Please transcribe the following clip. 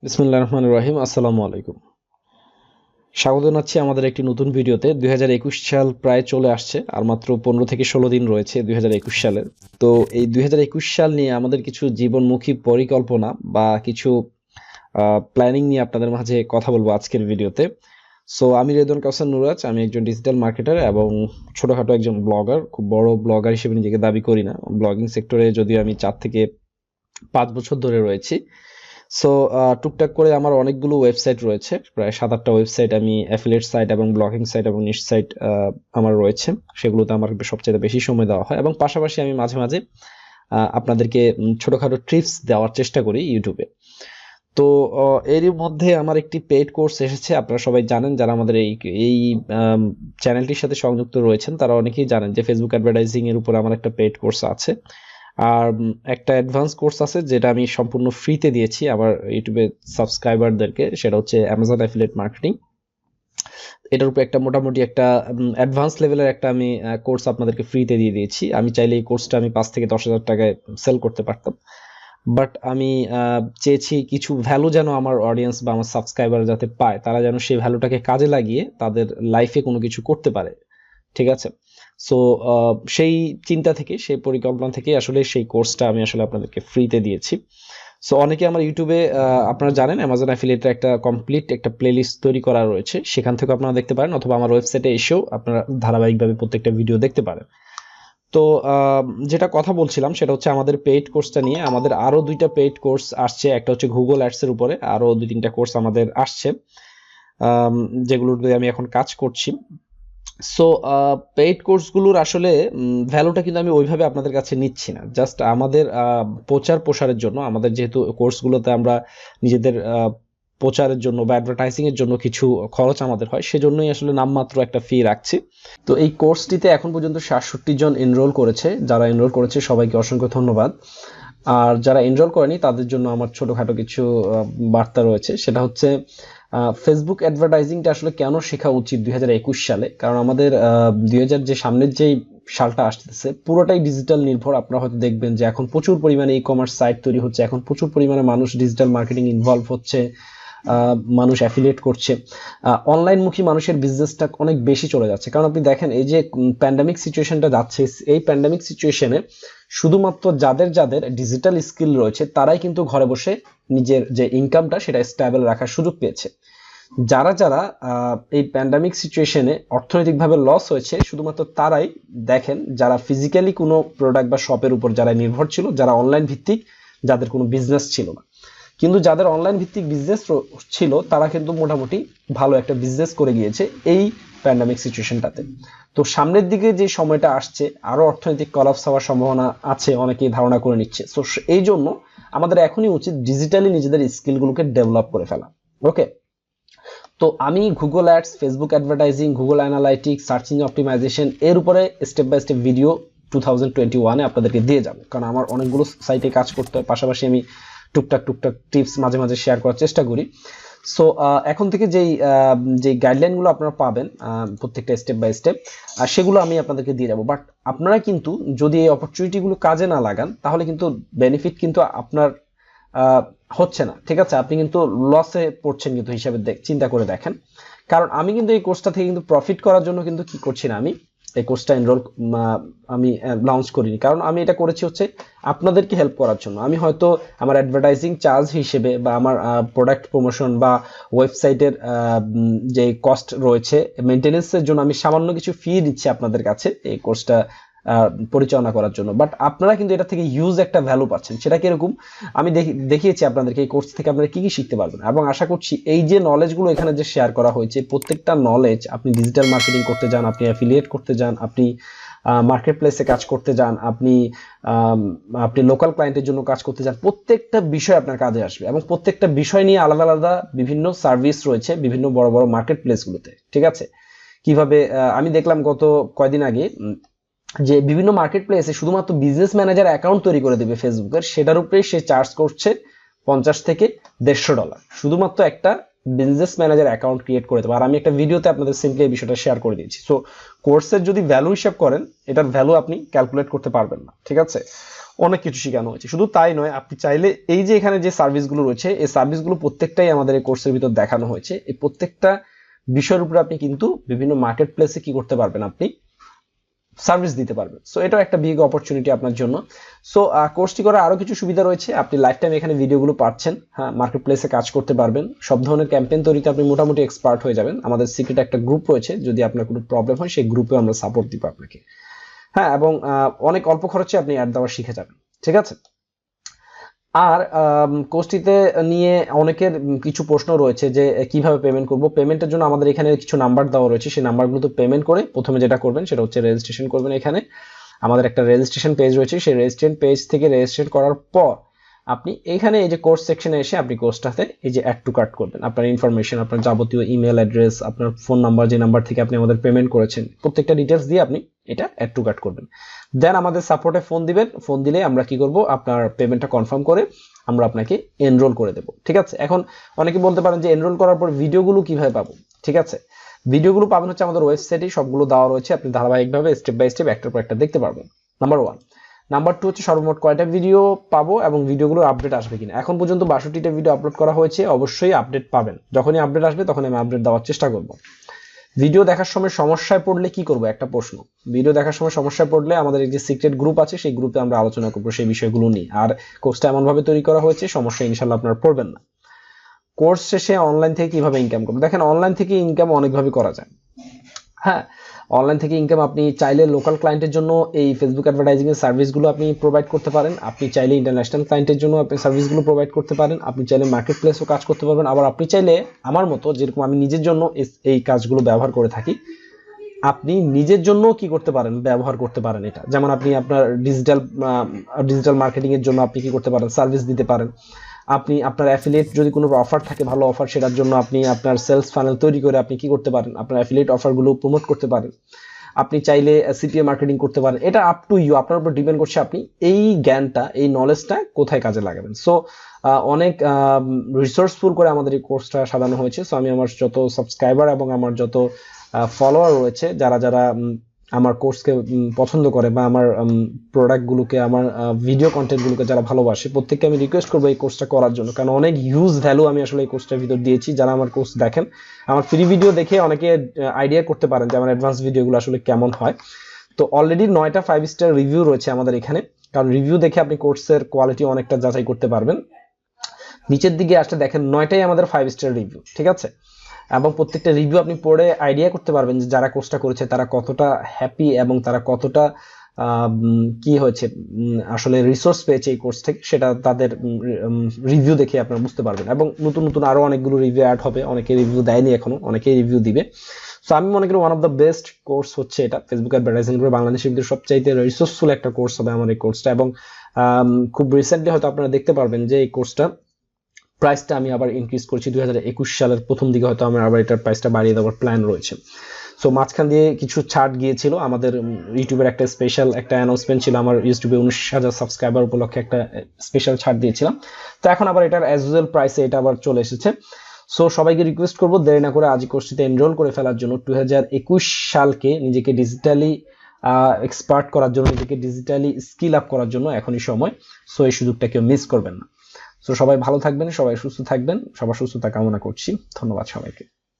বিসমিল্লাহির রহমানির রহিম। আসসালামু আলাইকুম। স্বাগত জানাচ্ছি আমাদের একটি নতুন ভিডিওতে। 2021 সাল প্রায় চলে আসছে, আর মাত্র 15 থেকে 16 দিন রয়েছে 2021 সালের। তো এই 2021 সাল নিয়ে আমাদের কিছু জীবনমুখী পরিকল্পনা বা কিছু প্ল্যানিং নিয়ে আপনাদের মাঝে কথা বলবো আজকের ভিডিওতে। সো আমি রেদওয়ান কাউসার নুরাজ, আমি একজন ডিজিটাল মার্কেটার এবং ছোটখাটো একজন ব্লগার। খুব বড় ব্লগার হিসেবে নিজেকে দাবি করি না। ব্লগিং সেক্টরে যদিও আমি 4 থেকে 5 বছর ধরে রয়েছি। সো টুকটাক করে আমার অনেকগুলো ওয়েবসাইট রয়েছে, প্রায় 7-8টা ওয়েবসাইট। আমি অ্যাফিলিয়েট সাইট এবং ব্লগিং সাইট এবং নিশ সাইট আমার রয়েছে, সেগুলোতে আমার সবচেয়ে বেশি সময় দেওয়া হয়। এবং পাশাপাশি আমি মাঝে মাঝে আপনাদেরকে ছোটখাটো ট্রিপস দেওয়ার চেষ্টা করি ইউটিউবে। তো এরই মধ্যে আমার একটি পেইড কোর্স এসেছে। আপনারা সবাই জানেন, যারা আমাদের এই এই চ্যানেলটির সাথে সংযুক্ত রয়েছেন তারা অনেকেই জানেন যে ফেসবুক অ্যাডভার্টাইজিং এর উপর আমার একটা পেইড কোর্স আছে। আর একটা অ্যাডভান্স কোর্স আছে যেটা আমি সম্পূর্ণ ফ্রিতে দিয়েছি আমার ইউটিউবে সাবস্ক্রাইবারদেরকে, সেটা হচ্ছে অ্যামাজন অ্যাফিলিয়েট মার্কেটিং। এটার উপর একটা মোটামুটি একটা অ্যাডভান্স লেভেলের একটা আমি কোর্স আপনাদেরকে ফ্রিতে দিয়ে দিয়েছি। আমি চাইলে এই কোর্সটা আমি 5 থেকে 10 হাজার টাকায় সেল করতে পারতাম, বাট আমি চেয়েছি কিছু ভ্যালু যেন আমার অডিয়েন্স বা আমার সাবস্ক্রাইবার যাতে পায়, তারা যেন সেই ভ্যালুটাকে কাজে লাগিয়ে তাদের লাইফে কোনো কিছু করতে পারে। ঠিক আছে? সো সেই চিন্তা থেকে, সেই পরিকল্পনা থেকে আসলে সেই কোর্সটা আমি আসলে আপনাদেরকে ফ্রিতে দিয়েছি। সো অনেকে আমার ইউটিউবে, আপনারা জানেন অ্যামাজন অ্যাফিলিয়েটের একটা কমপ্লিট একটা প্লেলিস্ট তৈরি করা রয়েছে, সেখান থেকে আপনারা দেখতে পারেন, অথবা আমার ওয়েবসাইটে এসেও আপনারা ধারাবাহিকভাবে প্রত্যেকটা ভিডিও দেখতে পারেন। তো যেটা কথা বলছিলাম সেটা হচ্ছে আমাদের পেইড কোর্সটা নিয়ে। আমাদের আরো 2টা পেইড কোর্স আসছে, একটা হচ্ছে গুগল অ্যাডস এর উপরে, আরো 2-3টা কোর্স আমাদের আসছে, যেগুলোতে আমি এখন কাজ করছি। সো পেইড কোর্সগুলোর আসলে ভ্যালুটা কিন্তু আমি ওইভাবে আপনাদের কাছে নিচ্ছি না, জাস্ট আমাদের প্রচার প্রসারের জন্য। আমাদের যেহেতু কোর্সগুলোতে আমরা নিজেদের প্রচারের জন্য বা অ্যাডভার্টাইজিং এর জন্য কিছু খরচ আমাদের হয়, সেজন্যই আসলে নামমাত্র একটা ফি রাখছি। তো এই কোর্সটিতে এখন পর্যন্ত 67 জন এনরোল করেছে। যারা এনরোল করেছে সবাইকে অসংখ্য ধন্যবাদ। আর যারা এনরোল করেনি তাদের জন্য আমার ছোটখাটো কিছু বার্তা রয়েছে। সেটা হচ্ছে ফেসবুক অ্যাডভার্টাইজিংটা আসলে কেন শেখা উচিত 2021 সালে। কারণ আমাদের 2000 যে সামনের যে সালটা আসতেছে পুরোটাই ডিজিটাল নির্ভর। আপনারা হয়তো দেখবেন যে এখন প্রচুর পরিমাণে ই কমার্স সাইট তৈরি হচ্ছে, এখন প্রচুর পরিমাণে মানুষ ডিজিটাল মার্কেটিং ইনভলভ হচ্ছে, মানুষ অ্যাফিলিয়েট করছে। অনলাইনমুখী মানুষের বিজনেসটা অনেক বেশি চলে যাচ্ছে। কারণ আপনি দেখেন এই যে প্যান্ডামিক সিচুয়েশনটা যাচ্ছে, এই প্যান্ডামিক সিচুয়েশনে শুধুমাত্র যাদের যাদের ডিজিটাল স্কিল রয়েছে তারাই কিন্তু ঘরে বসে নিজের যে ইনকামটা সেটা স্টেবল রাখার সুযোগ পেয়েছে। যারা যারা এই প্যান্ডামিক সিচুয়েশনে অর্থনৈতিকভাবে লস হয়েছে শুধুমাত্র তারাই দেখেন, যারা ফিজিক্যালি কোনো প্রোডাক্ট বা শপের উপর যারা নির্ভর ছিল, যারা অনলাইন ভিত্তিক, যাদের কোনো বিজনেস ছিল না। কিন্তু যাদের অনলাইন ভিত্তিক বিজনেস ছিল তারা কিন্তু মোটামুটি ভালো একটা বিজনেস করে গিয়েছে এই প্যান্ডামিক সিচুয়েশনটাতে। তো সামনের দিকে যে সময়টা আসছে আরো অর্থনৈতিক কলাপস হওয়ার সম্ভাবনা আছে, অনেকেই ধারণা করে নিচ্ছে। তো এই জন্য আমাদের এখনই উচিত ডিজিটালি নিজেদের স্কিলগুলোকে ডেভেলপ করে ফেলা। ওকে, তো আমি Google ads, Facebook advertising, Google analytics, search engine optimization এর উপরে স্টেপ বাই স্টেপ ভিডিও 2021-এ আপনাদেরকে দিয়ে যাবো। কারণ আমার অনেকগুলো সাইটে কাজ করতে হয়, পাশাপাশি আমি টুকটাক টুকটাক টিপস মাঝে মাঝে শেয়ার করার চেষ্টা করি। সো এখন থেকে যেই গাইডলাইনগুলো আপনারা পাবেন প্রত্যেকটা স্টেপ বাই স্টেপ, সেগুলো আমি আপনাদেরকে দিয়ে যাবো। বাট আপনারা কিন্তু যদি এই অপরচুনিটিগুলো কাজে না লাগান তাহলে কিন্তু বেনিফিট কিন্তু আপনার হচ্ছে না। ঠিক আছে, আপনি কিন্তু লসে পড়ছেন কিন্তু হিসাবে চিন্তা করে দেখেন। কারণ আমি কিন্তু এই কোর্সটা থেকে কিন্তু প্রফিট করার জন্য কিন্তু কি করছি না, আমি এই কোর্সটা আমি লঞ্চ করিনি। কারণ আমি এটা করেছি হচ্ছে আপনাদেরকে হেল্প করার জন্য। আমি হয়তো আমার অ্যাডভার্টাইজিং চার্জ হিসেবে বা আমার প্রোডাক্ট প্রমোশন বা ওয়েবসাইটের যে কস্ট রয়েছে মেনটেনেন্সের জন্য আমি সামান্য কিছু ফি দিচ্ছি আপনাদের কাছে এই কোর্সটা পরিচালনা করার জন্য। বাট আপনারা কিন্তু এটা থেকে ইউজ একটা ভ্যালু পাচ্ছেন। সেটা কিরকম আমি দেখিয়েছি আপনাদেরকে এই কোর্স থেকে আপনারা কি কি শিখতে পারবেন। এবং আশা করছি এই যে নলেজগুলো এখানে যে শেয়ার করা হয়েছে প্রত্যেকটা নলেজ, আপনি ডিজিটাল মার্কেটিং করতে যান, আপনি অ্যাফিলিয়েট করতে যান, আপনি মার্কেট প্লেসে কাজ করতে যান, আপনি লোকাল ক্লায়েন্টের জন্য কাজ করতে যান, প্রত্যেকটা বিষয় আপনার কাজে আসবে। এবং প্রত্যেকটা বিষয় নিয়ে আলাদা আলাদা বিভিন্ন সার্ভিস রয়েছে বিভিন্ন বড় বড় মার্কেট প্লেসগুলোতে। ঠিক আছে, কিভাবে আমি দেখলাম গত কয়দিন আগে যে বিভিন্ন মার্কেট প্লেসে শুধুমাত্র বিজনেস ম্যানেজার অ্যাকাউন্ট তৈরি করে দেবে ফেসবুকের, সেটার উপরে সে চার্জ করছে $50 থেকে $150 শুধুমাত্র একটা বিজনেস ম্যানেজার অ্যাকাউন্ট ক্রিয়েট করে দেবো। আর আমি একটা ভিডিওতে আপনাদের সিম্পলি এই বিষয়টা শেয়ার করে দিয়েছি। সো কোর্সের যদি ভ্যালু হিসাব করেন, এটার ভ্যালু আপনি ক্যালকুলেট করতে পারবেন না, ঠিক আছে? অনেক কিছু শেখানো হয়েছে। শুধু তাই নয়, আপনি চাইলে এই যে এখানে যে সার্ভিসগুলো রয়েছে, এই সার্ভিসগুলো প্রত্যেকটাই আমাদের এই কোর্সের ভিতর দেখানো হয়েছে। এই প্রত্যেকটা বিষয়ের উপরে আপনি কিন্তু বিভিন্ন মার্কেট প্লেসে কি করতে পারবেন, আপনি সার্ভিস দিতে পারবেন। সো এটাও একটা বিগ অপরচুনিটি আপনার জন্য। সো কোর্সটি করার আরো কিছু সুবিধা রয়েছে, আপনি লাইফ টাইম এখানে ভিডিওগুলো পাচ্ছেন। হ্যাঁ, মার্কেট প্লেসে কাজ করতে পারবেন, সব ধরনের ক্যাম্পেইন তৈরিতে আপনি মোটামুটি এক্সপার্ট হয়ে যাবেন। আমাদের সিক্রেট একটা গ্রুপ রয়েছে, যদি আপনার কোনো প্রবলেম হয় সেই গ্রুপে আমরা সাপোর্ট দিব আপনাকে। হ্যাঁ, এবং অনেক অল্প খরচে আপনি অ্যাড দেওয়া শিখে যাবেন, ঠিক আছে? আর কোর্সটিতে নিয়ে অনেকের কিছু প্রশ্ন রয়েছে যে কিভাবে পেমেন্ট করব। পেমেন্টের জন্য আমাদের এখানে কিছু নাম্বার দেওয়া রয়েছে, সেই নাম্বারগুলোতে পেমেন্ট করে প্রথমে যেটা করবেন সেটা হচ্ছে রেজিস্ট্রেশন করবেন। এখানে আমাদের একটা রেজিস্ট্রেশন পেজ রয়েছে, সেই রেজিস্ট্রেশন পেজ থেকে রেজিস্ট্রেশন করার পর আপনি এখানে এই যে কোর্স সেকশনে এসে আপনি কোর্সটাতে এই যে অ্যাড টু কার্ট করবেন। আপনার ইনফরমেশন, আপনার যাবতীয় ইমেল অ্যাড্রেস, আপনার ফোন নাম্বার, যে নাম্বার থেকে আপনি আমাদের পেমেন্ট করেছেন, প্রত্যেকটা ডিটেলস দিয়ে আপনি এটা অ্যাড টু কার্ট করবেন। দেন আমাদের সাপোর্টে ফোন দিবেন। ফোন দিলে আমরা কি করব, আপনার পেমেন্টটা কনফার্ম করে আমরা আপনাকে এনরোল করে দেব, ঠিক আছে? এখন অনেকে বলতে পারেন যে এনরোল করার পর ভিডিওগুলো কিভাবে পাবো, ঠিক আছে? ভিডিওগুলো পাবেন হচ্ছে আমাদের ওয়েবসাইটে, সবগুলো দেওয়া রয়েছে। আপনি ধারাবাহিকভাবে স্টেপ বাই স্টেপ একটার পর একটা দেখতে পারবেন, নাম্বার 1। নাম্বার 2 হচ্ছে সর্বমোট কয়টা ভিডিও পাবো এবং ভিডিওগুলোর আপডেট আসবে কিনা। এখন পর্যন্ত 62টা ভিডিও আপলোড করা হয়েছে, অবশ্যই আপডেট পাবেন। যখনই আপডেট আসবে তখন আমি আপডেট দেওয়ার চেষ্টা করব। ভিডিও দেখার সময় সমস্যায় পড়লে কি করব, একটা প্রশ্ন। ভিডিও দেখার সময় সমস্যায় পড়লে আমাদের এই যে সিক্রেট গ্রুপ আছে, সেই গ্রুপে আমরা আলোচনা করবো সেই বিষয়গুলো নিয়ে। আর কোর্সটা এমন ভাবে তৈরি করা হয়েছে, সমস্যা ইনশাল্লাহ আপনারা পড়বেন না। কোর্স শেষে অনলাইন থেকে কিভাবে ইনকাম করবেন। দেখেন, অনলাইন থেকে ইনকাম অনেকভাবে করা যায়। হ্যাঁ, অনলাইন থেকে ইনকাম আপনি চাইলে লোকাল ক্লায়েন্টের জন্য এই ফেসবুক অ্যাডভার্টাইজিং এর সার্ভিসগুলো আপনি প্রোভাইড করতে পারেন। আপনি চাইলে ইন্টারন্যাশনাল ক্লায়েন্টের জন্য আপনি সার্ভিসগুলো প্রোভাইড করতে পারেন। আপনি চাইলে মার্কেট প্লেসও কাজ করতে পারবেন। আবার আপনি চাইলে আমার মতো, যেরকম আমি নিজের জন্য এই কাজগুলো ব্যবহার করে থাকি, আপনি নিজের জন্য কি করতে পারেন, ব্যবহার করতে পারেন এটা। যেমন আপনি আপনার ডিজিটাল মার্কেটিং এর জন্য আপনি কি করতে পারেন, সার্ভিস দিতে পারেন। আপনি আপনার অ্যাফিলিয়েট যদি কোনো অফার থাকে, ভালো অফার, সেটার জন্য আপনি আপনার সেলস ফানেল তৈরি করে আপনি কি করতে পারেন, আপনার অ্যাফিলিয়েট অফারগুলো প্রমোট করতে পারেন। আপনি চাইলে সিপিএ মার্কেটিং করতে পারেন। এটা আপ টু ইউ, আপনার উপর ডিপেন্ড করছে আপনি এই জ্ঞানটা, এই নলেজটা কোথায় কাজে লাগাবেন। সো অনেক রিসোর্সফুল করে আমাদের এই কোর্সটা সাজানো হয়েছে। সো আমি আমার যত সাবস্ক্রাইবার এবং আমার যত ফলোয়ার রয়েছে, যারা যারা আমার কোর্সকে পছন্দ করে বা আমার প্রোডাক্টগুলোকে, আমার ভিডিও কন্টেন্টগুলোকে যারা ভালোবাসে, প্রত্যেককে আমি রিকোয়েস্ট করবো এই কোর্সটা করার জন্য। কারণ অনেক হিউজ ভ্যালু আমি আসলে এই কোর্সটার ভিতর দিয়েছি। যারা আমার কোর্স দেখেন, আমার ফ্রি ভিডিও দেখে অনেকে আইডিয়া করতে পারেন যে আমার অ্যাডভান্স ভিডিওগুলো আসলে কেমন হয়। তো অলরেডি 9টা 5 স্টার রিভিউ রয়েছে আমাদের এখানে, কারণ রিভিউ দেখে আপনি কোর্সের কোয়ালিটি অনেকটা যাচাই করতে পারবেন। নিচের দিকে আসলে দেখেন 9টাই আমাদের 5 স্টার রিভিউ, ঠিক আছে? এবং প্রত্যেকটা রিভিউ আপনি পড়ে আইডিয়া করতে পারবেন যে যারা কোর্সটা করেছে তারা কতটা হ্যাপি এবং তারা কতটা কি হয়েছে, আসলে রিসোর্স পেয়েছে এই কোর্স থেকে, সেটা তাদের রিভিউ দেখে আপনারা বুঝতে পারবেন। এবং নতুন নতুন আরো অনেকগুলো রিভিউ অ্যাড হবে, অনেকে রিভিউ দেয়নি এখনো, অনেকেই রিভিউ দিবে। সো আমি মনে করি one of the best course হচ্ছে এটা। ফেসবুক অ্যাডভার্টাইজিং করে বাংলাদেশের ভিতরে সবচাইতে রিসোর্সফুল একটা কোর্স হবে আমার এই কোর্সটা। এবং খুব রিসেন্টলি হয়তো আপনারা দেখতে পারবেন যে এই কোর্সটা প্রাইসটা আমি আবার ইনক্রিজ করছি। 2021 সালের প্রথম দিকে হয়তো আমার আবার এটার প্রাইসটা বাড়িয়ে দেওয়ার প্ল্যান রয়েছে। সো মাঝখান দিয়ে কিছু ছাড় গিয়েছিল, আমাদের ইউটিউবের একটা স্পেশাল একটা অ্যানাউন্সমেন্ট ছিল, আমার ইউটিউবে 19,000 সাবস্ক্রাইবার উপলক্ষে একটা স্পেশাল ছাড় দিয়েছিলাম। তো এখন আবার এটার অ্যাজ ইউজুয়াল প্রাইসে এটা আবার চলে এসেছে। সো সবাইকে রিকোয়েস্ট করবো দেরি না করে আজ কোর্সটিতে এনরোল করে ফেলার জন্য। 2021 সালকে নিজেকে ডিজিটালি এক্সপার্ট করার জন্য, নিজেকে ডিজিটালি স্কিল আপ করার জন্য এখনই সময়। সো এই সুযোগটা কেউ মিস করবেন না। সো সবাই ভালো থাকবেন, সবাই সুস্থ থাকবেন, সবার সুস্থতা কামনা করছি। ধন্যবাদ সবাইকে।